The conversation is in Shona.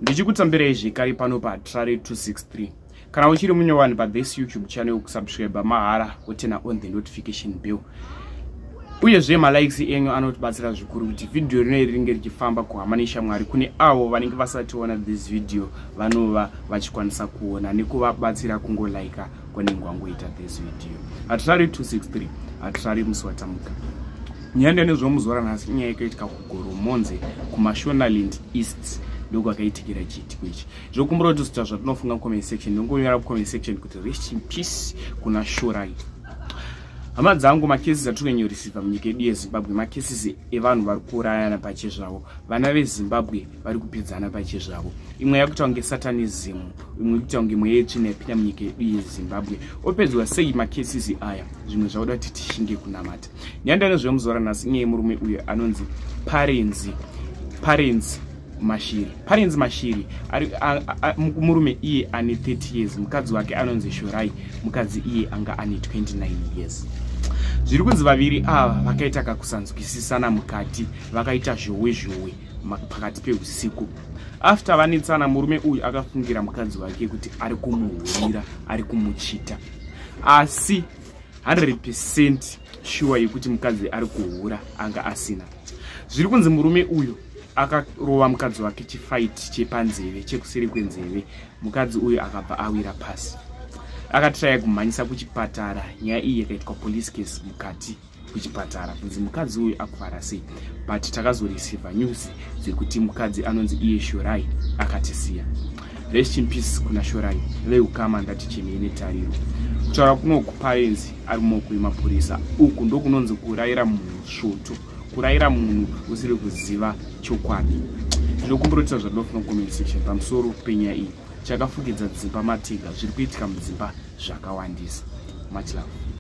Ndichikutambira zvekare pano patrare 263. Kana uchiri munyowani pa this YouTube channel kusubscribe mahara wotena on the notification bell. Uyezve malikes enyu anotibatsira zvikuru kuti video rino ringe richifamba kuhamanisha Mwari kune avo vanenge vasationa this video vanova vachikwanisa kuona nekuvabatsira kungolika kwenenge wangoita this video. Atrare 263 atrare musi watamuka. Nyanda nezvomuzora nhasi inyaya yakaitika kugoromonze kumashonaland east ndoko akaitikira chiitiko ichi. Zvokumbura kuti zvita zvatinofunga comment section ndongonyora comment section kuti rest in peace kuna Shorai. Hama dzangu makesi atikunyoresiva munyika yedu yeZimbabwe makesi evanhu vari kuurayana pachezvavo, vana veZimbabwe vari kupedzana pachezvavo. Imwe yakuita kunge satanism, imwe yakuita kunge mweya yetsvina yapinda munyika yedu yeZimbabwe. Opedzwa sei makesi aya? Zvimwe zvauda kuti tishinge kunamata. Nyanda nezvemuzora nhasi inyaya yemurume uyo anonzi Parents Mashiri murume iye ane 30 years, mukadzi wake anonzi Shorai, mukadzi iye anga ane 29 years. Zviri kunzi vaviri ava vakaita kakusanzwisisana mukati, vakaita zhowe pakati peusiku. After vanetsana murume uyu akafungira mukadzi wake kuti ari kumuhurira, ari kumuchita. Asi 100% sure yekuti mukadzi ari kuhura anga asina. Zviri kunzi murume uyu akarova mukadzi wake chifight chepanzeve chekuseri kwenzeve. Mukadzi uyu akabva awira pasi. Akatraya kumhanyisa kuchipatara. Nyaya iyi yakaitwa police case mukati kuchipatara kunzi mukadzi uyu akuvara sei, but takazoreceiva news dzekuti mukadzi anonzi iye Shorai akatisiya. Rest in peace kuna Shorai. Leukama ndati chemene tariro. Kutaura kunoku parents ari mumaoko emapurisa. Uku ndokunonzi kurayira munhu svoto, kurayira munhu usiri kuziva chokwadi. Ndinokumbura kuti zvadinofunga comment section pamusoro penyaya iyi. Chakafukidza dzimba matega zviri kuitika mudzimba zvakawandisa. Much love.